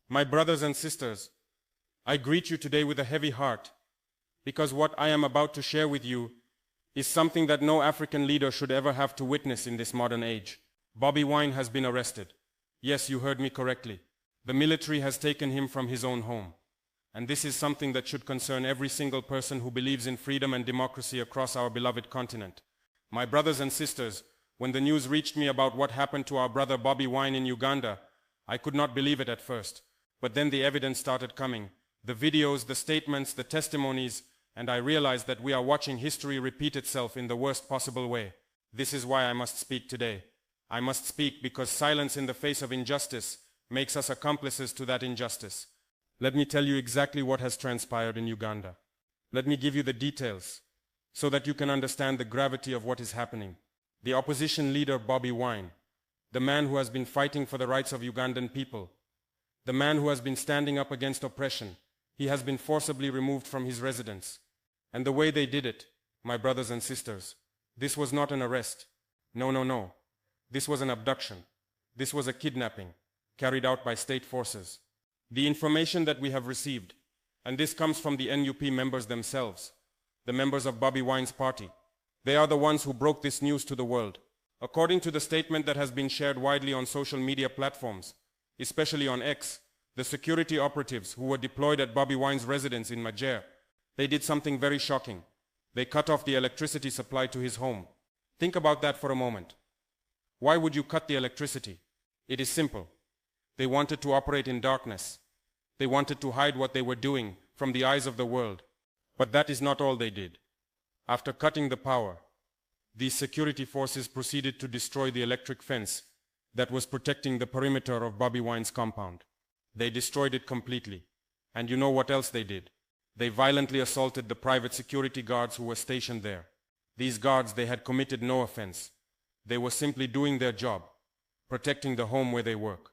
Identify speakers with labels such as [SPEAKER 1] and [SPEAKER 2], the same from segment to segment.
[SPEAKER 1] My brothers and sisters, I greet you today with a heavy heart, because what I am about to share with you is something that no African leader should ever have to witness in this modern age. Bobi Wine has been arrested. Yes, you heard me correctly. The military has taken him from his own home. And this is something that should concern every single person who believes in freedom and democracy across our beloved continent. My brothers and sisters, when the news reached me about what happened to our brother Bobi Wine in Uganda, I could not believe it at first. But then the evidence started coming. The videos, the statements, the testimonies, and I realized that we are watching history repeat itself in the worst possible way. This is why I must speak today. I must speak because silence in the face of injustice makes us accomplices to that injustice. Let me tell you exactly what has transpired in Uganda. Let me give you the details so that you can understand the gravity of what is happening. The opposition leader Bobi Wine, the man who has been fighting for the rights of Ugandan people, the man who has been standing up against oppression, he has been forcibly removed from his residence. And the way they did it, my brothers and sisters, this was not an arrest. No. This was an abduction. This was a kidnapping, carried out by state forces. The information that we have received, and this comes from the NUP members themselves, the members of Bobi Wine's party. They are the ones who broke this news to the world. According to the statement that has been shared widely on social media platforms, especially on X, the security operatives who were deployed at Bobi Wine's residence in Majer, they did something very shocking. They cut off the electricity supply to his home. Think about that for a moment. Why would you cut the electricity? It is simple. They wanted to operate in darkness. They wanted to hide what they were doing from the eyes of the world. But that is not all they did. After cutting the power, these security forces proceeded to destroy the electric fence that was protecting the perimeter of Bobi Wine's compound. They destroyed it completely. And you know what else they did? They violently assaulted the private security guards who were stationed there. These guards, they had committed no offense. They were simply doing their job, protecting the home where they work.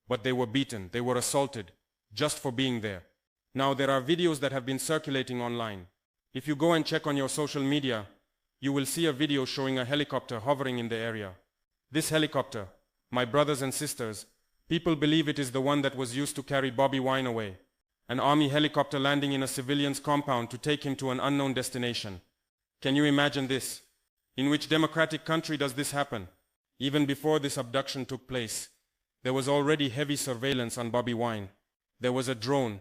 [SPEAKER 1] But they were beaten, they were assaulted, just for being there. Now there are videos that have been circulating online. If you go and check on your social media, you will see a video showing a helicopter hovering in the area. This helicopter, my brothers and sisters, people believe it is the one that was used to carry Bobi Wine away. An army helicopter landing in a civilian's compound to take him to an unknown destination. Can you imagine this? In which democratic country does this happen? Even before this abduction took place, there was already heavy surveillance on Bobi Wine. There was a drone,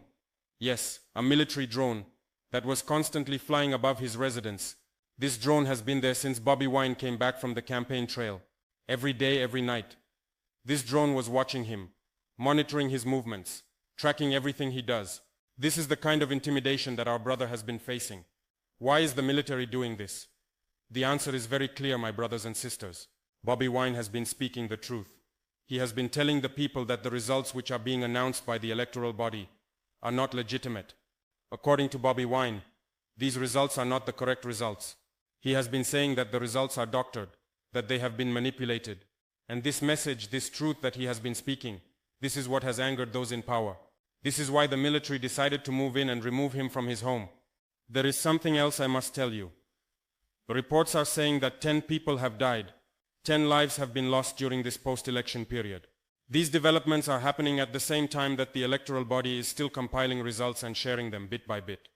[SPEAKER 1] yes, a military drone, that was constantly flying above his residence. This drone has been there since Bobi Wine came back from the campaign trail. Every day, every night. This drone was watching him, monitoring his movements, tracking everything he does. This is the kind of intimidation that our brother has been facing. Why is the military doing this? The answer is very clear, my brothers and sisters. Bobi Wine has been speaking the truth. He has been telling the people that the results which are being announced by the electoral body are not legitimate. According to Bobi Wine, these results are not the correct results. He has been saying that the results are doctored, that they have been manipulated. And this message, this truth that he has been speaking, this is what has angered those in power. This is why the military decided to move in and remove him from his home. There is something else I must tell you. The reports are saying that 10 people have died. 10 lives have been lost during this post-election period. These developments are happening at the same time that the electoral body is still compiling results and sharing them bit by bit.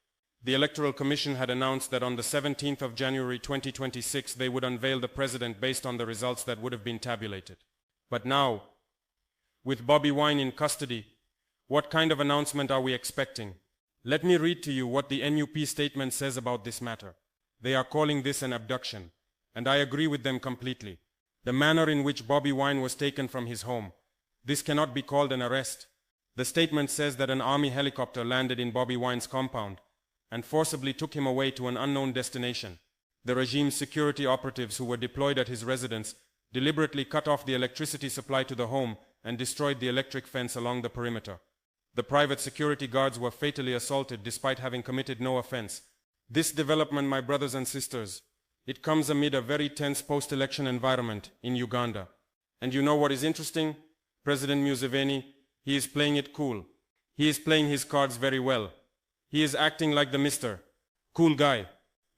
[SPEAKER 1] The Electoral Commission had announced that on the 17th of January 2026 they would unveil the president based on the results that would have been tabulated. But now, with Bobi Wine in custody, what kind of announcement are we expecting? Let me read to you what the NUP statement says about this matter. They are calling this an abduction, and I agree with them completely. The manner in which Bobi Wine was taken from his home, this cannot be called an arrest. The statement says that an army helicopter landed in Bobi Wine's compound and forcibly took him away to an unknown destination. The regime's security operatives who were deployed at his residence deliberately cut off the electricity supply to the home and destroyed the electric fence along the perimeter. The private security guards were fatally assaulted despite having committed no offense. This development, my brothers and sisters, it comes amid a very tense post-election environment in Uganda. And you know what is interesting? President Museveni, he is playing it cool. He is playing his cards very well. He is acting like the Mr. Cool guy.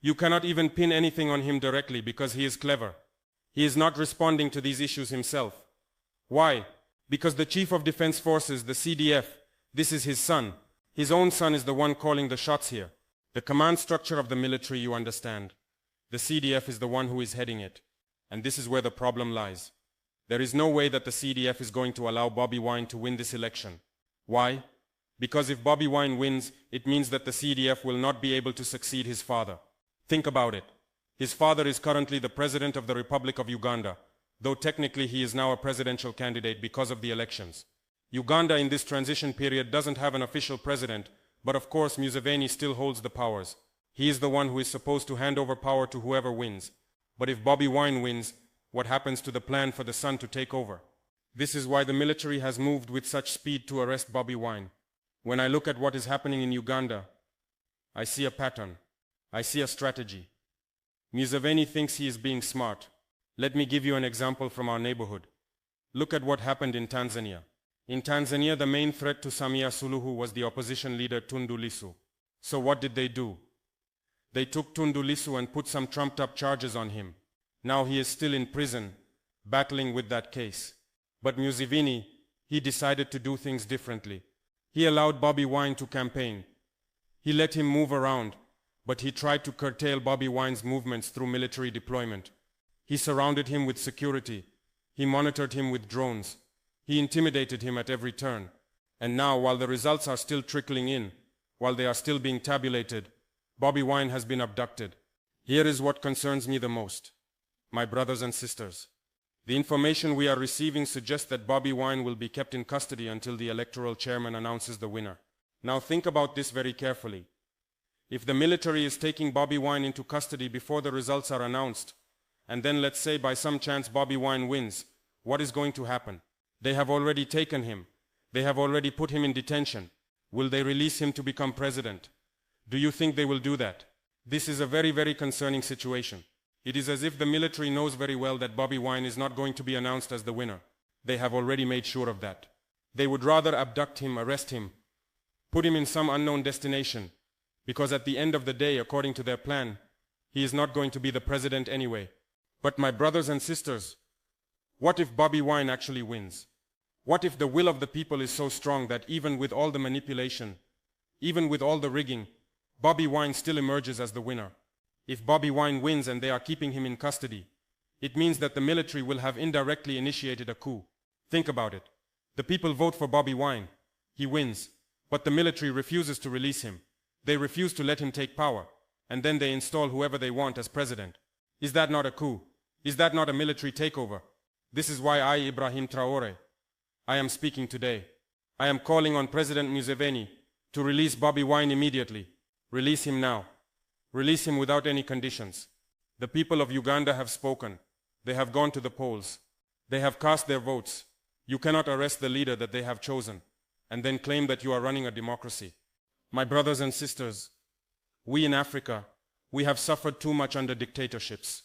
[SPEAKER 1] You cannot even pin anything on him directly because he is clever. He is not responding to these issues himself. Why? Because the Chief of Defense Forces, the CDF, This is his son. His own son is the one calling the shots here. The command structure of the military, you understand. The CDF is the one who is heading it. And this is where the problem lies. There is no way that the CDF is going to allow Bobi Wine to win this election. Why? Because if Bobi Wine wins, it means that the CDF will not be able to succeed his father. Think about it. His father is currently the president of the Republic of Uganda, though technically he is now a presidential candidate because of the elections. Uganda in this transition period doesn't have an official president, but of course Museveni still holds the powers. He is the one who is supposed to hand over power to whoever wins. But if Bobi Wine wins, what happens to the plan for the son to take over? This is why the military has moved with such speed to arrest Bobi Wine. When I look at what is happening in Uganda, I see a pattern. I see a strategy. Museveni thinks he is being smart. Let me give you an example from our neighborhood. Look at what happened in Tanzania. In Tanzania, the main threat to Samia Suluhu was the opposition leader Tundu Lissu. So what did they do? They took Tundu Lissu and put some trumped-up charges on him. Now he is still in prison, battling with that case. But Museveni, he decided to do things differently. He allowed Bobi Wine to campaign. He let him move around, but he tried to curtail Bobi Wine's movements through military deployment. He surrounded him with security. He monitored him with drones. He intimidated him at every turn. And now, while the results are still trickling in, while they are still being tabulated, Bobi Wine has been abducted. Here is what concerns me the most. My brothers and sisters, the information we are receiving suggests that Bobi Wine will be kept in custody until the electoral chairman announces the winner. Now think about this very carefully. If the military is taking Bobi Wine into custody before the results are announced, and then let's say by some chance Bobi Wine wins, what is going to happen? They have already taken him. They have already put him in detention. Will they release him to become president? Do you think they will do that? This is a very, very concerning situation. It is as if the military knows very well that Bobi Wine is not going to be announced as the winner. They have already made sure of that. They would rather abduct him, arrest him, put him in some unknown destination, because at the end of the day, according to their plan, he is not going to be the president anyway. But my brothers and sisters, what if Bobi Wine actually wins? What if the will of the people is so strong that even with all the manipulation, even with all the rigging, Bobi Wine still emerges as the winner? If Bobi Wine wins and they are keeping him in custody, it means that the military will have indirectly initiated a coup. Think about it. The people vote for Bobi Wine. He wins, but the military refuses to release him. They refuse to let him take power, and then they install whoever they want as president. Is that not a coup? Is that not a military takeover? This is why I, Ibrahim Traoré, I am speaking today. I am calling on President Museveni to release Bobi Wine immediately. Release him now. Release him without any conditions. The people of Uganda have spoken. They have gone to the polls. They have cast their votes. You cannot arrest the leader that they have chosen and then claim that you are running a democracy. My brothers and sisters, we in Africa, we have suffered too much under dictatorships.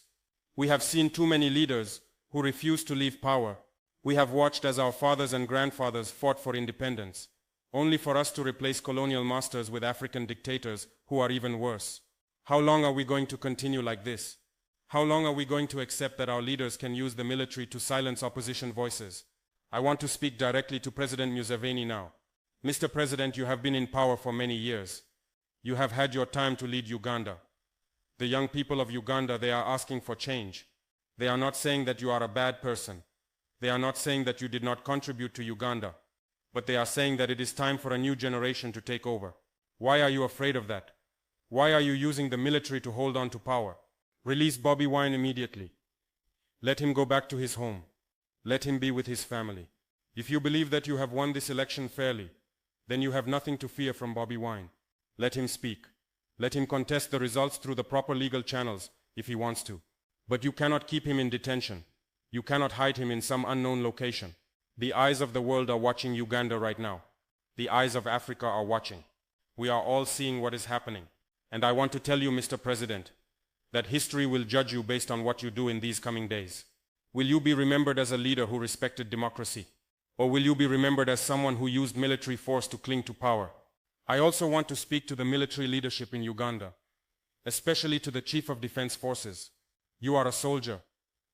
[SPEAKER 1] We have seen too many leaders who refuse to leave power. We have watched as our fathers and grandfathers fought for independence, only for us to replace colonial masters with African dictators who are even worse. How long are we going to continue like this? How long are we going to accept that our leaders can use the military to silence opposition voices? I want to speak directly to President Museveni now. Mr. President, you have been in power for many years. You have had your time to lead Uganda. The young people of Uganda, they are asking for change. They are not saying that you are a bad person. They are not saying that you did not contribute to Uganda, but they are saying that it is time for a new generation to take over. Why are you afraid of that? Why are you using the military to hold on to power? Release Bobi Wine immediately. Let him go back to his home. Let him be with his family. If you believe that you have won this election fairly, then you have nothing to fear from Bobi Wine. Let him speak. Let him contest the results through the proper legal channels if he wants to. But you cannot keep him in detention. You cannot hide him in some unknown location. The eyes of the world are watching Uganda right now. The eyes of Africa are watching. We are all seeing what is happening. And I want to tell you, Mr. President, that history will judge you based on what you do in these coming days. Will you be remembered as a leader who respected democracy? Or will you be remembered as someone who used military force to cling to power? I also want to speak to the military leadership in Uganda, especially to the Chief of Defense Forces. You are a soldier.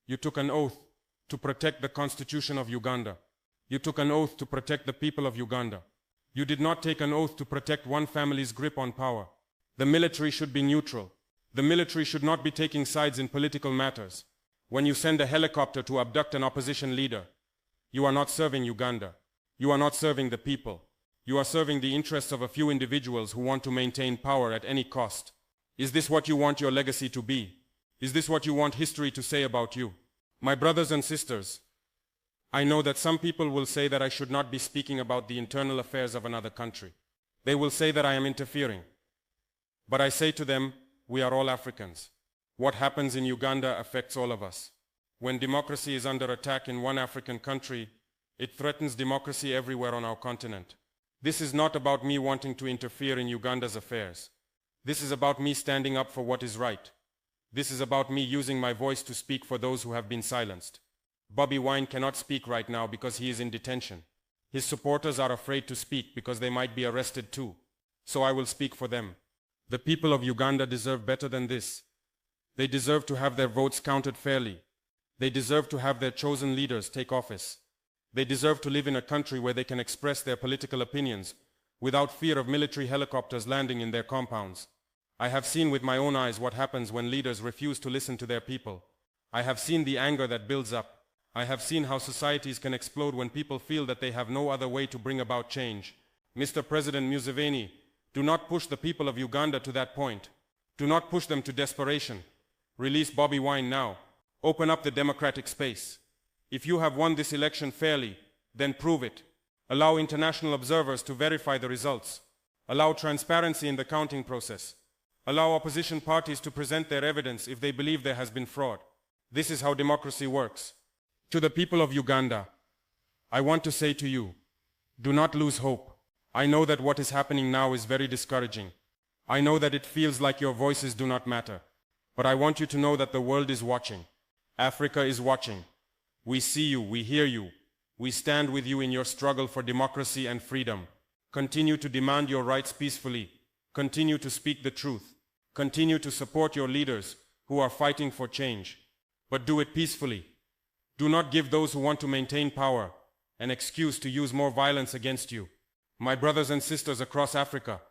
[SPEAKER 1] You took an oath to protect the Constitution of Uganda. You took an oath to protect the people of Uganda. You did not take an oath to protect one family's grip on power. The military should be neutral. The military should not be taking sides in political matters. When you send a helicopter to abduct an opposition leader, you are not serving Uganda. You are not serving the people. You are serving the interests of a few individuals who want to maintain power at any cost. Is this what you want your legacy to be? Is this what you want history to say about you? My brothers and sisters, I know that some people will say that I should not be speaking about the internal affairs of another country. They will say that I am interfering. But I say to them, we are all Africans. What happens in Uganda affects all of us. When democracy is under attack in one African country, it threatens democracy everywhere on our continent. This is not about me wanting to interfere in Uganda's affairs. This is about me standing up for what is right. This is about me using my voice to speak for those who have been silenced. Bobi Wine cannot speak right now because he is in detention. His supporters are afraid to speak because they might be arrested too. So I will speak for them. The people of Uganda deserve better than this. They deserve to have their votes counted fairly. They deserve to have their chosen leaders take office. They deserve to live in a country where they can express their political opinions without fear of military helicopters landing in their compounds. I have seen with my own eyes what happens when leaders refuse to listen to their people. I have seen the anger that builds up. I have seen how societies can explode when people feel that they have no other way to bring about change. Mr. President Museveni, do not push the people of Uganda to that point. Do not push them to desperation. Release Bobi Wine now. Open up the democratic space. If you have won this election fairly, then prove it. Allow international observers to verify the results. Allow transparency in the counting process. Allow opposition parties to present their evidence if they believe there has been fraud. This is how democracy works. To the people of Uganda, I want to say to you, do not lose hope. I know that what is happening now is very discouraging. I know that it feels like your voices do not matter. But I want you to know that the world is watching. Africa is watching. We see you, we hear you. We stand with you in your struggle for democracy and freedom. Continue to demand your rights peacefully. Continue to speak the truth. Continue to support your leaders who are fighting for change. But do it peacefully. Do not give those who want to maintain power an excuse to use more violence against you. My brothers and sisters across Africa,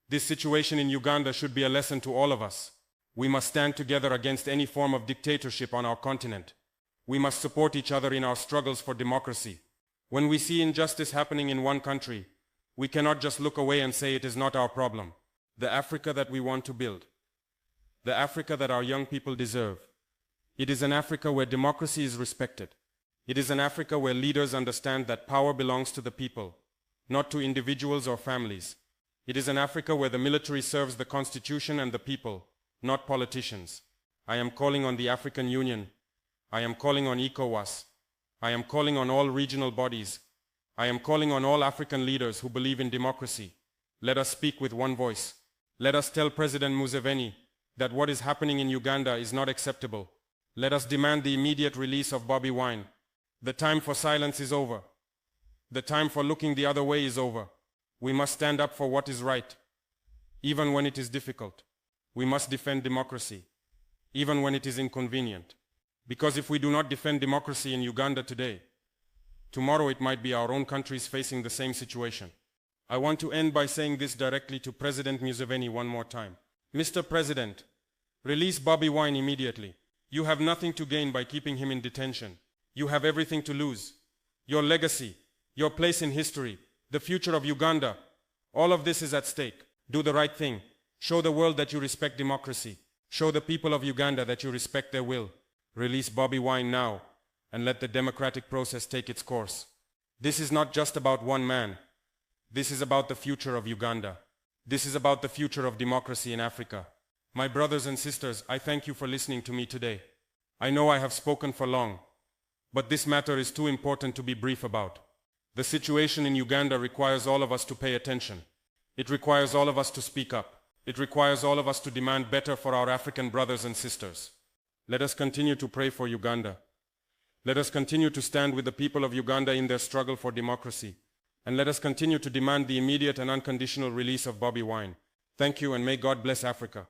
[SPEAKER 1] this situation in Uganda should be a lesson to all of us. We must stand together against any form of dictatorship on our continent. We must support each other in our struggles for democracy. When we see injustice happening in one country, we cannot just look away and say it is not our problem. The Africa that we want to build, the Africa that our young people deserve, it is an Africa where democracy is respected. It is an Africa where leaders understand that power belongs to the people, not to individuals or families. It is an Africa where the military serves the constitution and the people, not politicians. I am calling on the African Union. I am calling on ECOWAS. I am calling on all regional bodies. I am calling on all African leaders who believe in democracy. Let us speak with one voice. Let us tell President Museveni that what is happening in Uganda is not acceptable. Let us demand the immediate release of Bobi Wine. The time for silence is over. The time for looking the other way is over. We must stand up for what is right, even when it is difficult. We must defend democracy, even when it is inconvenient. Because if we do not defend democracy in Uganda today, tomorrow it might be our own countries facing the same situation. I want to end by saying this directly to President Museveni one more time. Mr. President, release Bobi Wine immediately. You have nothing to gain by keeping him in detention. You have everything to lose. Your legacy, your place in history, the future of Uganda, all of this is at stake. Do the right thing. Show the world that you respect democracy. Show the people of Uganda that you respect their will. Release Bobi Wine now and let the democratic process take its course. This is not just about one man. This is about the future of Uganda. This is about the future of democracy in Africa. My brothers and sisters, I thank you for listening to me today. I know I have spoken for long, but this matter is too important to be brief about. The situation in Uganda requires all of us to pay attention. It requires all of us to speak up. It requires all of us to demand better for our African brothers and sisters. Let us continue to pray for Uganda. Let us continue to stand with the people of Uganda in their struggle for democracy. And let us continue to demand the immediate and unconditional release of Bobi Wine. Thank you, and may God bless Africa.